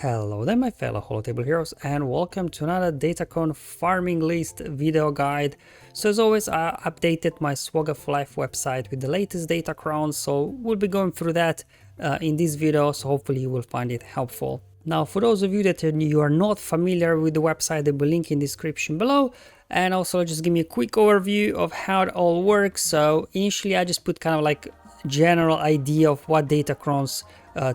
Hello there my fellow holotable heroes, and welcome to another Datacron farming list video guide. So as always, I updated my SWGOH Life website with the latest Datacron, so we'll be going through that in this video, so hopefully you will find it helpful. Now for those of you that you are not familiar with the website, there will be a link in the description below, and also just give me a quick overview of how it all works. So initially I just put kind of like general idea of what Datacrons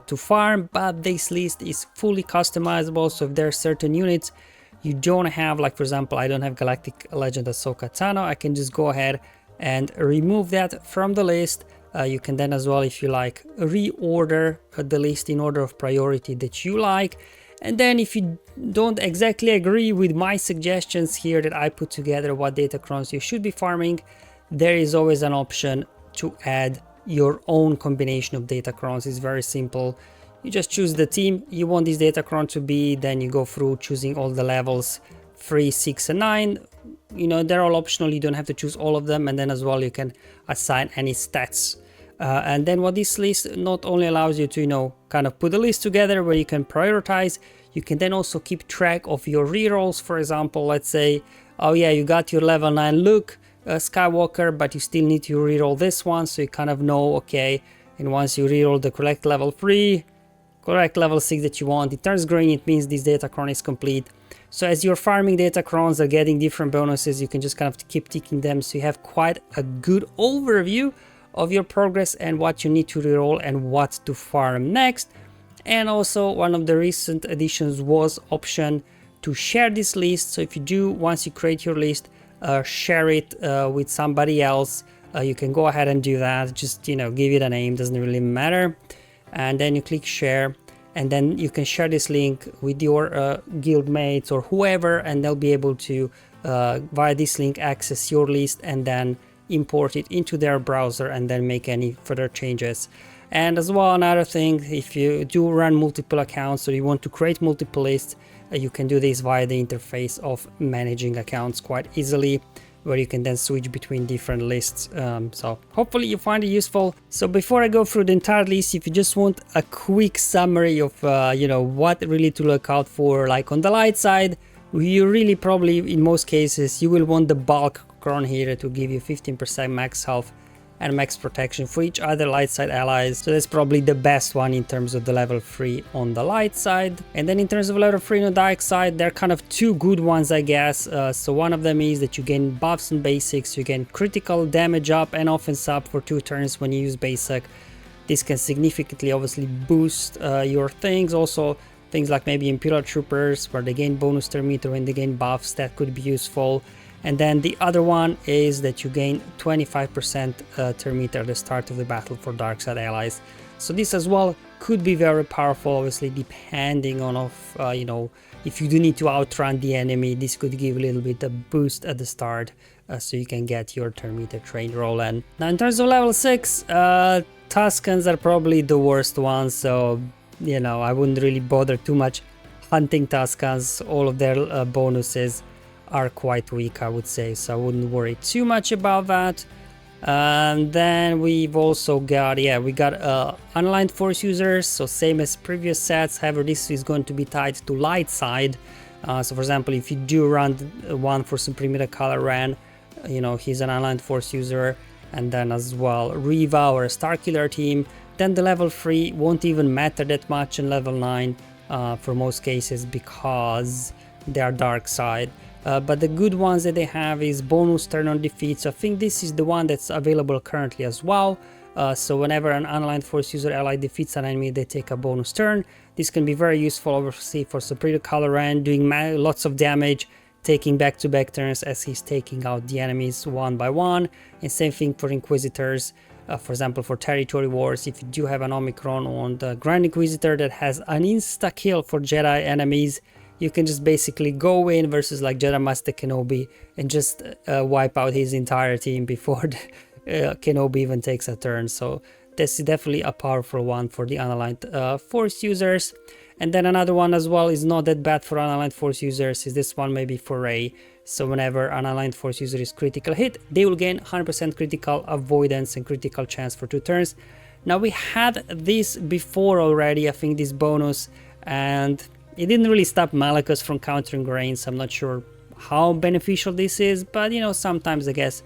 to farm, but this list is fully customizable. So if there are certain units you don't have, like for example I don't have Galactic Legend Ahsoka Tano, I can just go ahead and remove that from the list. You can then as well, if you like, reorder the list in order of priority that you like. And then if you don't exactly agree with my suggestions here that I put together what Datacrons you should be farming, there is always an option to add your own combination of Datacrons. Is very simple. You just choose the team you want this Datacron to be, then you go through choosing all the levels 3, 6 and 9. You know, they're all optional, you don't have to choose all of them, and then as well you can assign any stats. And then what this list not only allows you to, you know, kind of put a list together where you can prioritize, you can then also keep track of your rerolls. For example, let's say, oh yeah, you got your level 9 Luke Skywalker, but you still need to reroll this one, so you kind of know, okay, and once you reroll the correct level 3, correct level 6 that you want, it turns green, it means this Datacron is complete. So as you're farming Datacrons are getting different bonuses, you can just kind of keep ticking them, so you have quite a good overview of your progress and what you need to reroll and what to farm next. And also one of the recent additions was option to share this list. So if you do, once you create your list, share it with somebody else, you can go ahead and do that. Just, you know, give it a name, doesn't really matter, and then you click share, and then you can share this link with your guild mates or whoever, and they'll be able to via this link access your list and then import it into their browser and then make any further changes. And as well, another thing, if you do run multiple accounts or you want to create multiple lists, you can do this via the interface of managing accounts quite easily, where you can then switch between different lists. So hopefully you find it useful. So before I go through the entire list, if you just want a quick summary of you know, what really to look out for, like on the light side, you really probably in most cases you will want the bulk cron here to give you 15% max health and max protection for each other light side allies. So that's probably the best one in terms of the level 3 on the light side. And then in terms of level 3 on the dark side, there are kind of two good ones, I guess. So one of them is that you gain buffs and basics. You gain critical damage up and offense up for 2 turns when you use basic. This can significantly obviously boost your things. Also things like maybe Imperial Troopers, where they gain bonus turn meter when they gain buffs, that could be useful. And then the other one is that you gain 25% turn meter at the start of the battle for dark side allies. So this as well could be very powerful, obviously depending on you know, if you do need to outrun the enemy, this could give a little bit of boost at the start, so you can get your turn meter train roll in. Now in terms of level 6, Tuskens are probably the worst ones, so you know, I wouldn't really bother too much hunting Tuskens. All of their bonuses are quite weak, I would say, so I wouldn't worry too much about that. And then we've also got, yeah, we got unaligned force users, so same as previous sets. However, this is going to be tied to light side. So for example, if you do run one for Supreme Color Ran, you know, he's an unaligned force user, and then as well Reva or a Starkiller team, then the level 3 won't even matter that much in level 9 for most cases, because they are dark side. But the good ones that they have is bonus turn on defeat. So I think this is the one that's available currently as well. So whenever an unaligned force user ally defeats an enemy, they take a bonus turn. This can be very useful, obviously, for Superior Color Ran, doing lots of damage, taking back-to-back turns as he's taking out the enemies one by one. And same thing for Inquisitors. For example, for Territory Wars, if you do have an Omicron on the Grand Inquisitor that has an insta-kill for Jedi enemies, you can just basically go in versus like Jedi Master Kenobi and just wipe out his entire team before Kenobi even takes a turn. So this is definitely a powerful one for the unaligned force users. And then another one as well is not that bad for unaligned force users, is this one maybe for Rey. So whenever an unaligned force user is critical hit, they will gain 100% critical avoidance and critical chance for 2 turns. Now we had this before already, I think this bonus and it didn't really stop Malachus from countering Reigns. I'm not sure how beneficial this is, but you know, sometimes I guess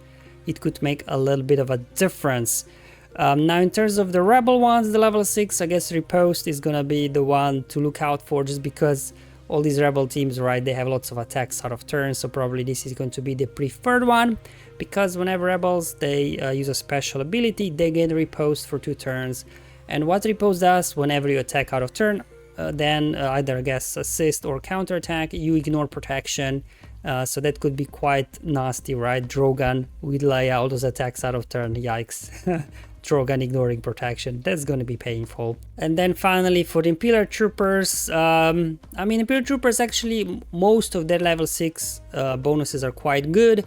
it could make a little bit of a difference. Now in terms of the Rebel ones, the level 6, I guess Riposte is gonna be the one to look out for, just because all these Rebel teams, right, they have lots of attacks out of turn, so probably this is going to be the preferred one, because whenever Rebels, they use a special ability, they gain Riposte for 2 turns, and what Riposte does, whenever you attack out of turn, then either, I guess, assist or counterattack, you ignore protection. So that could be quite nasty, right? Drogon with Leia, all those attacks out of turn, yikes. Drogon ignoring protection, that's going to be painful. And then finally for the Imperial Troopers, I mean, Imperial Troopers, actually most of their level 6 bonuses are quite good.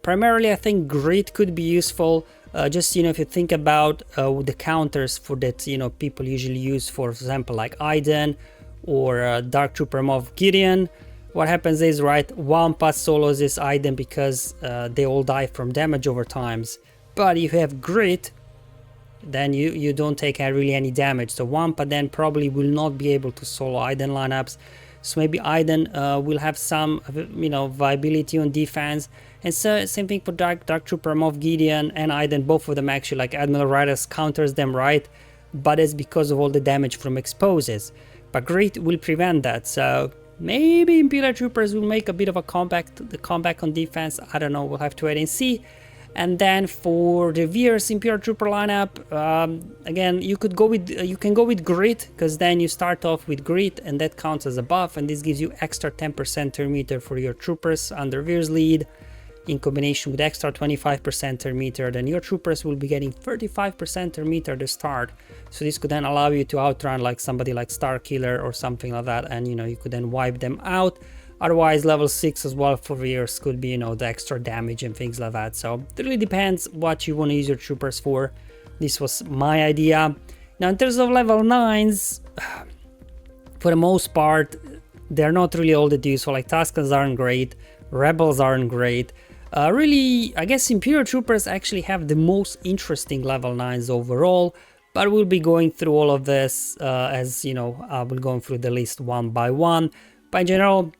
Primarily I think Grit could be useful, just, you know, if you think about the counters for that, you know, people usually use, for example, like Iden or Dark Trooper Moff Gideon. What happens is, right, Wampa solos this Iden because they all die from damage over times. But if you have Grit, then you don't take really any damage. So Wampa then probably will not be able to solo Iden lineups. So maybe Iden will have some, you know, viability on defense. And so same thing for Dark Trooper Moff Gideon and Iden. Both of them actually, like Admiral Raiders counters them, right? But it's because of all the damage from exposes. But Grit will prevent that. So maybe Imperial Troopers will make a bit of a comeback on defense. I don't know, we'll have to wait and see. And then for the Veers Imperial Trooper lineup, again, you can go with Grit, because then you start off with Grit and that counts as a buff, and this gives you extra 10% turn meter for your troopers under Veers lead. In combination with extra 25% turn meter, then your troopers will be getting 35% turn meter to start. So this could then allow you to outrun like somebody like Starkiller or something like that, and you know, you could then wipe them out. Otherwise, level 6 as well for Veers could be, you know, the extra damage and things like that. So it really depends what you want to use your troopers for. This was my idea. Now in terms of level 9s, for the most part, they're not really all that useful. Like Tuscans aren't great, Rebels aren't great. Really, I guess Imperial Troopers actually have the most interesting level 9s overall, but we'll be going through all of this as, you know, we'll go through the list one by one. But in general,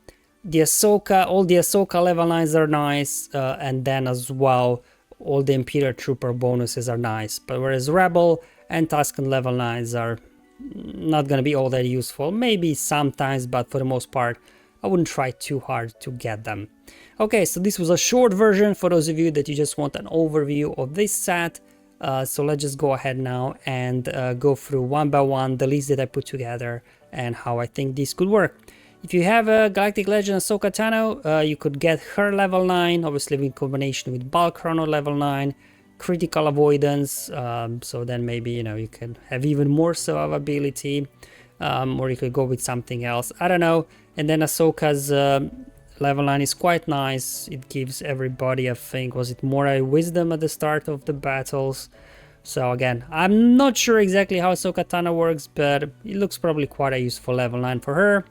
the Ahsoka, all the Ahsoka level 9s are nice, and then as well, all the Imperial Trooper bonuses are nice. But whereas Rebel and Tusken level 9s are not going to be all that useful, maybe sometimes, but for the most part, I wouldn't try too hard to get them. Okay, so this was a short version for those of you that you just want an overview of this set. So let's just go ahead now and go through one by one the list that I put together and how I think this could work. If you have a Galactic Legend Ahsoka Tano, you could get her level 9, obviously in combination with Bulk Chrono level 9, critical avoidance, so then maybe, you know, you can have even more survivability, or you could go with something else, I don't know. And then Ahsoka's level 9 is quite nice. It gives everybody, I think, was it Morai Wisdom at the start of the battles. So again, I'm not sure exactly how Ahsoka Tano works, but it looks probably quite a useful level 9 for her.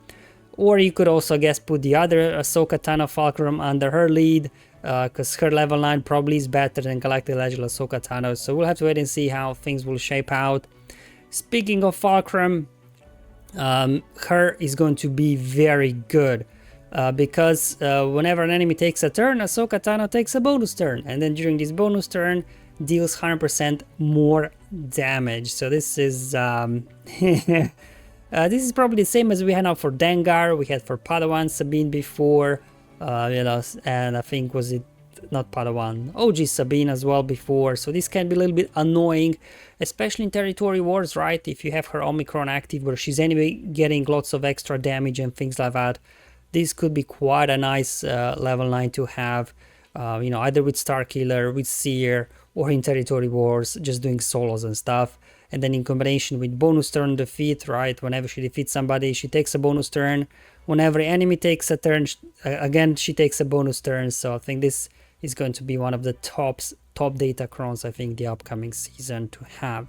Or you could also, I guess, put the other Ahsoka Tano Fulcrum under her lead, because her level 9 probably is better than Galactic Legend Ahsoka Tano. So we'll have to wait and see how things will shape out. Speaking of Fulcrum, her is going to be very good. Because whenever an enemy takes a turn, Ahsoka Tano takes a bonus turn, and then during this bonus turn deals 100% more damage. So this is this is probably the same as we had now for Dengar, we had for Padawan Sabine before, you know, and I think was it not Padawan, OG Sabine as well before. So this can be a little bit annoying, especially in Territory Wars, right? If you have her Omicron active, where she's anyway getting lots of extra damage and things like that. This could be quite a nice level 9 to have, you know, either with Starkiller, with Seer, or in Territory Wars, just doing solos and stuff. And then in combination with bonus turn defeat, right? Whenever she defeats somebody, she takes a bonus turn. Whenever enemy takes a turn, again, she takes a bonus turn. So I think this is going to be one of the top Datacrons, I think, the upcoming season to have.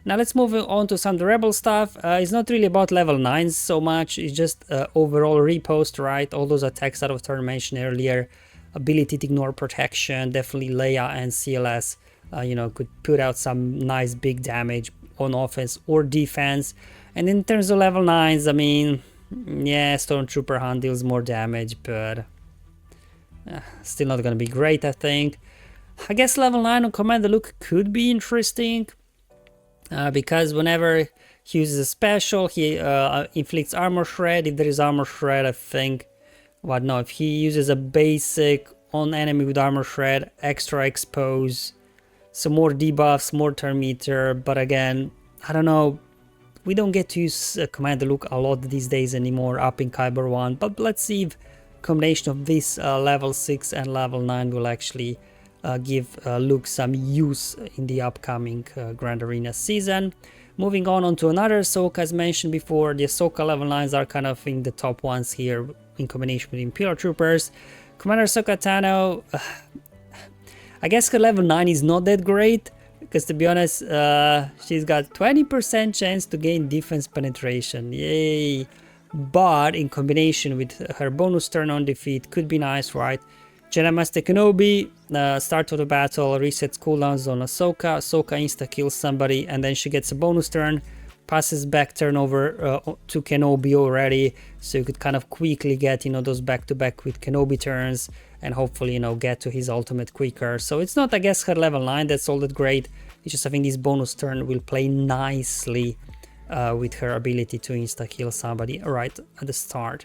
Now let's move on to some of the Rebel stuff. It's not really about level 9s so much, it's just overall riposte, right? All those attacks out of turn mentioned earlier, ability to ignore protection, definitely Leia and CLS, you know, could put out some nice big damage on offense or defense. And in terms of level 9s, I mean, yeah, Stormtrooper Han deals more damage, but still not gonna be great, I think. I guess level 9 on Commander Luke could be interesting, because whenever he uses a special, he inflicts armor shred. If there is armor shred, I think, what, no, if he uses a basic on enemy with armor shred, extra expose, some more debuffs, more turn meter. But again, I don't know, we don't get to use Commander Luke a lot these days anymore up in Kyber 1, but let's see if combination of this level 6 and level 9 will actually give Luke some use in the upcoming Grand Arena season. Moving on to another Ahsoka, as mentioned before, the Ahsoka level 9s are kind of in the top ones here in combination with Imperial Troopers. Commander Ahsoka Tano, I guess her level 9 is not that great, because to be honest, she's got 20% chance to gain defense penetration, yay! But in combination with her bonus turn on defeat, could be nice, right? Jedi Master Kenobi, start of the battle, resets cooldowns on Ahsoka, Ahsoka insta-kills somebody, and then she gets a bonus turn, passes back turnover to Kenobi already, so you could kind of quickly get, you know, those back-to-back with Kenobi turns, and hopefully, you know, get to his ultimate quicker. So it's not, I guess, her level 9 that's all that great, it's just I think this bonus turn will play nicely with her ability to insta-kill somebody right at the start.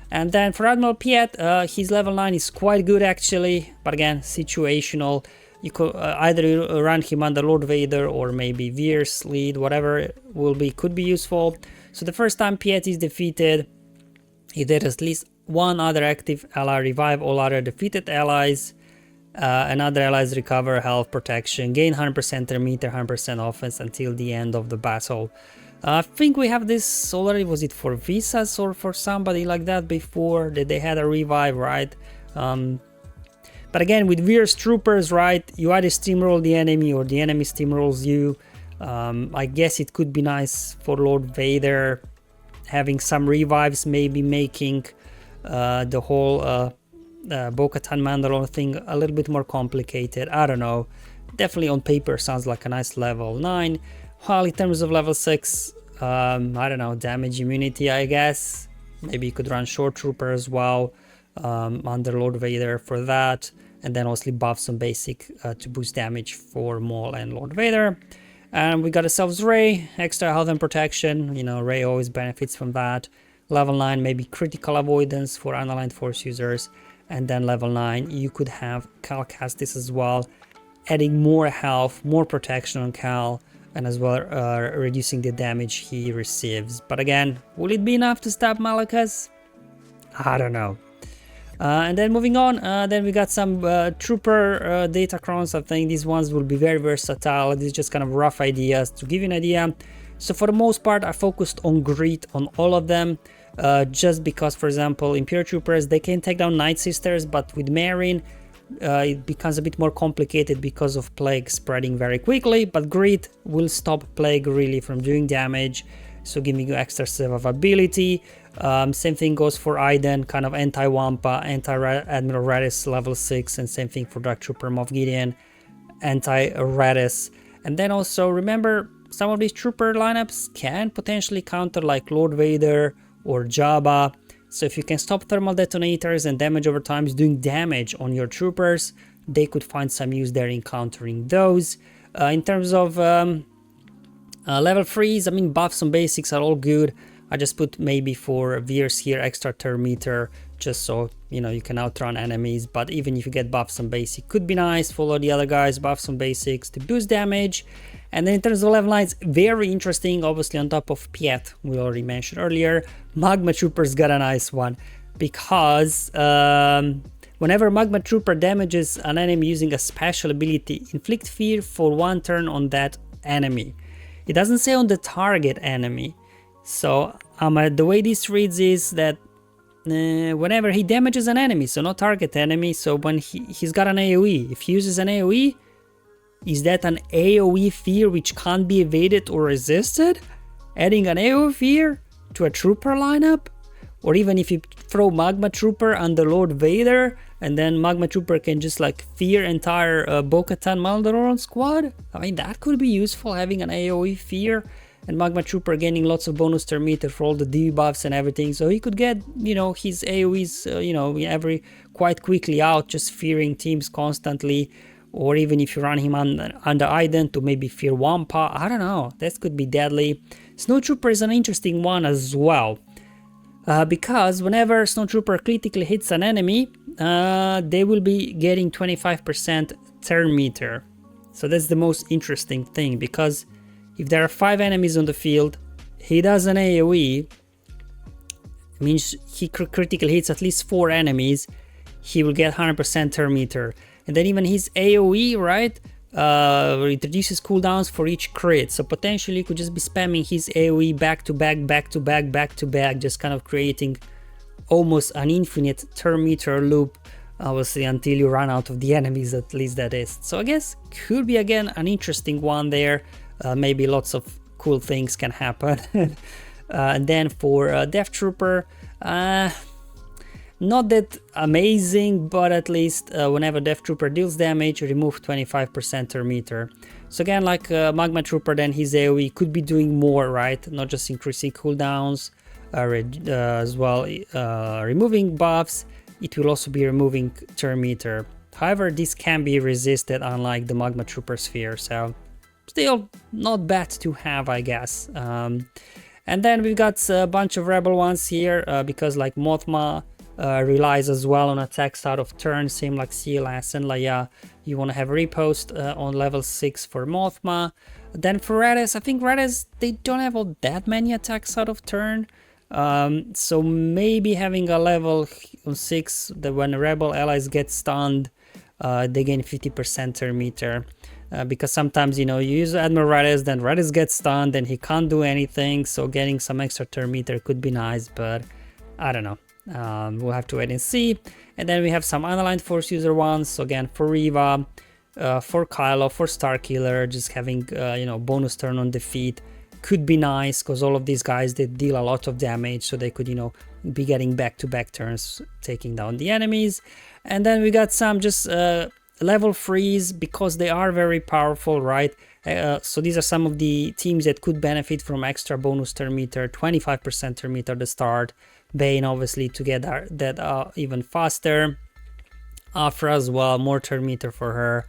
And then for Admiral Piet, his level 9 is quite good actually, but again, situational. You could either run him under Lord Vader or maybe Veer's lead, whatever could be useful. So the first time Piet is defeated, he did at least one other active ally revive all other defeated allies, and other allies recover health protection, gain 100% turn meter, 100% offense until the end of the battle. I think we have this already, was it for Visas or for somebody like that before, that they had a revive, right? But again, with Veer's Troopers, right, you either steamroll the enemy or the enemy steamrolls you. I guess it could be nice for Lord Vader, having some revives, maybe making the whole Bo-Katan Mandalore thing a little bit more complicated. I don't know. Definitely on paper sounds like a nice level 9. While in terms of level 6, I don't know, damage immunity, I guess. Maybe you could run Short Trooper as well, under Lord Vader for that. And then also buff some basic to boost damage for Maul and Lord Vader. And we got ourselves Rey, extra health and protection. You know, Rey always benefits from that. Level 9, maybe critical avoidance for unaligned force users. And then level 9, you could have Cal Kestis as well, adding more health, more protection on Cal, and as well reducing the damage he receives. But again, will it be enough to stop Malakas? I don't know. And then moving on, then we got some trooper Datacrons. I think these ones will be very versatile. These are just kind of rough ideas to give you an idea. So for the most part, I focused on grit on all of them, just because, for example, Imperial Troopers, they can take down Night Sisters, but with Marine, it becomes a bit more complicated because of Plague spreading very quickly, but Grit will stop Plague really from doing damage, so giving you extra survivability. Same thing goes for Iden, kind of anti-Wampa, anti-Admiral Radis level 6, and same thing for Dark Trooper Moff Gideon, anti-Radis. And then also remember, some of these trooper lineups can potentially counter like Lord Vader or Jabba. So if you can stop thermal detonators and damage over time is doing damage on your troopers, they could find some use there in countering those. In terms of level 3s, I mean, buffs and basics are all good. I just put maybe for Veers here extra turn meter, just so, you know, you can outrun enemies. But even if you get buffs and basic, could be nice. Follow the other guys, buffs and basics to boost damage. And then in terms of level 9s, very interesting, obviously on top of Piet, we already mentioned earlier, Magma Troopers got a nice one, because whenever Magma Trooper damages an enemy using a special ability, inflict fear for 1 turn on that enemy. It doesn't say on the target enemy. So the way this reads is that whenever he damages an enemy, so not target enemy, so when he's got an AoE, if he uses an AoE, is that an AoE fear which can't be evaded or resisted? Adding an AoE fear to a trooper lineup? Or even if you throw Magma Trooper under Lord Vader, and then Magma Trooper can just like fear entire Bo-Katan Mandalorian squad? I mean, that could be useful, having an AoE fear. and Magma Trooper gaining lots of bonus turn meter for all the debuffs and everything, so he could get, you know, his AoEs, you know, quite quickly out, just fearing teams constantly, or even if you run him under Ident to maybe fear Wampa, I don't know, that could be deadly. Snowtrooper is an interesting one as well, because whenever Snowtrooper critically hits an enemy, they will be getting 25% turn meter. So that's the most interesting thing, because if there are 5 enemies on the field, he does an AoE, it means he critically hits at least 4 enemies, he will get 100% turn meter. And then even his AoE, right, it reduces cooldowns for each crit, so potentially you could just be spamming his AoE back to back, just kind of creating almost an infinite turn meter loop, obviously until you run out of the enemies, at least that is. So I guess could be again an interesting one there, maybe lots of cool things can happen. And then for Death Trooper, not that amazing, but at least whenever Death Trooper deals damage, remove 25% turn meter. So again, like Magma Trooper, then his AoE could be doing more, right? Not just increasing cooldowns, as well removing buffs, it will also be removing turn meter. However, this can be resisted unlike the Magma Trooper sphere, so still not bad to have, I guess. And then we've got a bunch of rebel ones here, because like Mothma relies as well on attacks out of turn, same like CLS and Leia. You want to have repost on level 6 for Mothma. Then for Redis, I think Redis, they don't have all that many attacks out of turn. So maybe having a level 6 that when rebel allies get stunned, they gain 50% turn meter. Because sometimes, you know, you use Admiral Redis, then Redis gets stunned, then he can't do anything, so getting some extra turn meter could be nice, but I don't know. We'll have to wait and see. And then we have some unaligned force user ones, so again for Reva, for Kylo, for Starkiller, just having you know, bonus turn on defeat could be nice, because all of these guys, they deal a lot of damage, so they could, you know, be getting back-to-back turns taking down the enemies. And then we got some just level 3s, because they are very powerful, right? So these are some of the teams that could benefit from extra bonus turn meter, 25% turn meter at the start. Bane obviously to get that even faster. Afra as well, more turn meter for her.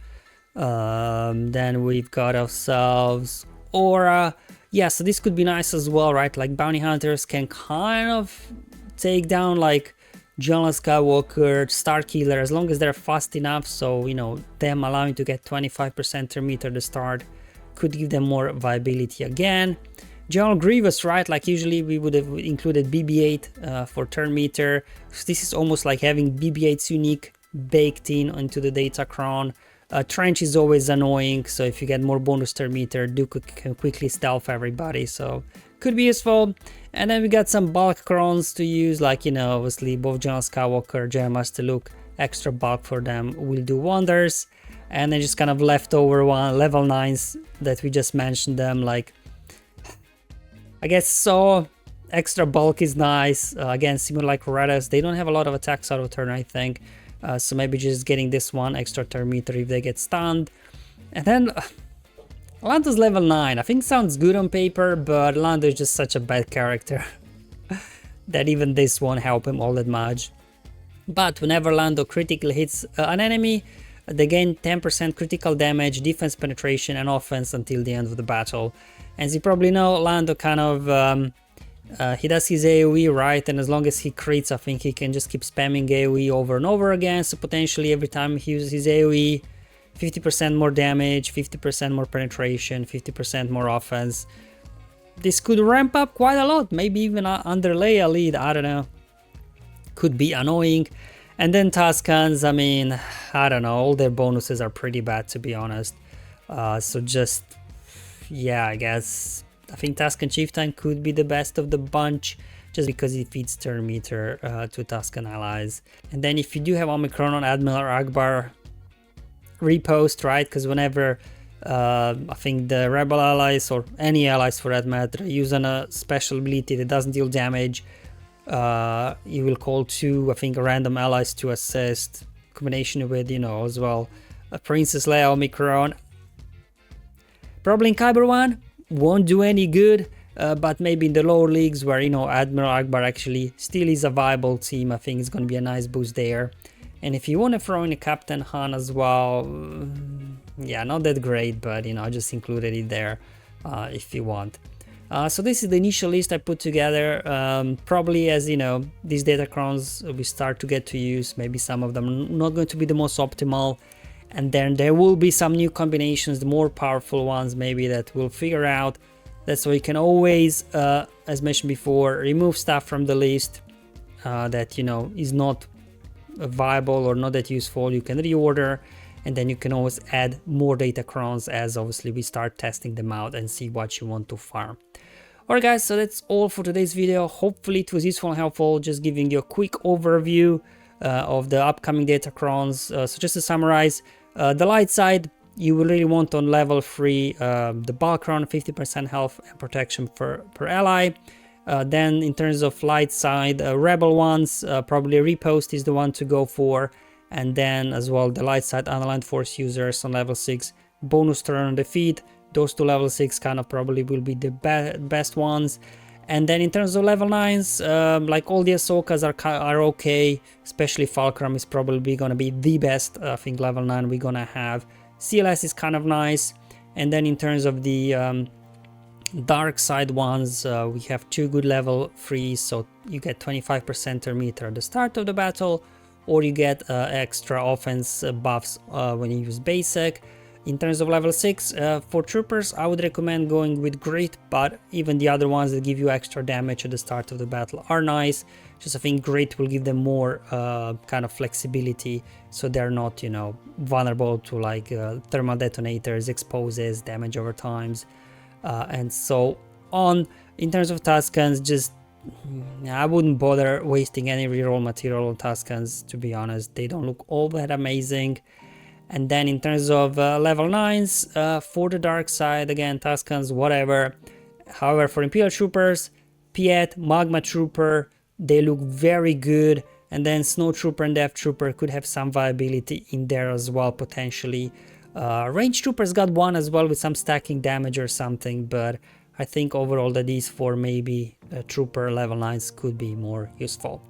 Then we've got ourselves Aura. Yeah, so this could be nice as well, right? Like bounty hunters can kind of take down like General Skywalker, Starkiller, as long as they're fast enough. So, you know, them allowing to get 25% turn meter at the start could give them more viability again. General Grievous, right? Like usually we would have included BB-8 for turn meter. So this is almost like having BB-8's unique baked in onto the Datacron. Trench is always annoying, so if you get more bonus turn meter, Duke can quickly stealth everybody, so could be useful. And then we got some bulk crons to use, like, you know, obviously both General Skywalker, General Master Luke, extra bulk for them will do wonders. And then just kind of leftover one, level 9s that we just mentioned them, like, I guess so. Extra bulk is nice. Again, similar like Redis, they don't have a lot of attacks out of turn, I think. So maybe just getting this one extra turn meter if they get stunned. And then Lando's level 9. I think sounds good on paper, but Lando is just such a bad character that even this won't help him all that much. But whenever Lando critically hits an enemy, they gain 10% critical damage, defense penetration, and offense until the end of the battle. As you probably know, Lando kind of he does his AoE, right, and as long as he crits, I think he can just keep spamming AoE over and over again, so potentially every time he uses his AoE, 50% more damage, 50% more penetration, 50% more offense. This could ramp up quite a lot, maybe even under Leia lead, I don't know. Could be annoying. And then Tuscans, I mean, I don't know, all their bonuses are pretty bad, to be honest. So just, yeah, I guess I think Tuscan Chieftain could be the best of the bunch, just because it feeds turn meter to Tuscan allies. And then if you do have Omicron on Admiral Akbar, repost, right? Because whenever I think the rebel allies, or any allies for that matter, use a special ability that doesn't deal damage, you will call 2, I think, random allies to assist, combination with, you know, as well, Princess Leia, Omicron. Probably in Kyber 1, won't do any good, but maybe in the lower leagues where, you know, Admiral Akbar actually still is a viable team, I think it's going to be a nice boost there. And if you want to throw in a Captain Han as well, yeah, not that great, but, you know, I just included it there if you want. So this is the initial list I put together. Probably, as you know, these Datacrons we start to get to use, maybe some of them are not going to be the most optimal, and then there will be some new combinations, the more powerful ones maybe, that we'll figure out. That's why you can always, as mentioned before, remove stuff from the list that, you know, is not viable or not that useful. You can reorder, and then you can always add more Datacrons as obviously we start testing them out and see what you want to farm. Alright guys, so that's all for today's video. Hopefully it was useful and helpful, just giving you a quick overview of the upcoming Datacrons. So just to summarize, the light side, you will really want on level 3 the Balkron, 50% health and protection per ally. Then in terms of light side, rebel ones, probably Repost is the one to go for. And then as well the light side unaligned force users on level 6, bonus turn on defeat. Those two level 6 kind of probably will be the best ones. And then in terms of level 9s, like all the Ahsokas are okay, especially Fulcrum is probably gonna be the best. I think level 9 we're gonna have. CLS is kind of nice. And then in terms of the dark side ones, we have 2 good level 3s, so you get 25% per meter at the start of the battle, or you get extra offense buffs when you use basic. In terms of level 6, for troopers, I would recommend going with Grit, but even the other ones that give you extra damage at the start of the battle are nice. Just I think Grit will give them more kind of flexibility, so they're not, you know, vulnerable to like thermal detonators, exposes, damage over times, and so on. In terms of Tuscans, just I wouldn't bother wasting any reroll material on Tuscans, to be honest. They don't look all that amazing. And then in terms of level 9s, for the dark side, again, Tuscans, whatever. However, for Imperial Troopers, Piet, Magma Trooper, they look very good. And then Snow Trooper and Death Trooper could have some viability in there as well, potentially. Range Troopers got one as well with some stacking damage or something, but I think overall that these 4 maybe Trooper level 9s could be more useful.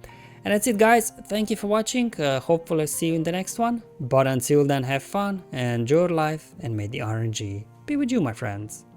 And that's it guys, thank you for watching, hopefully I'll see you in the next one, but until then have fun, enjoy your life, and may the RNG be with you my friends.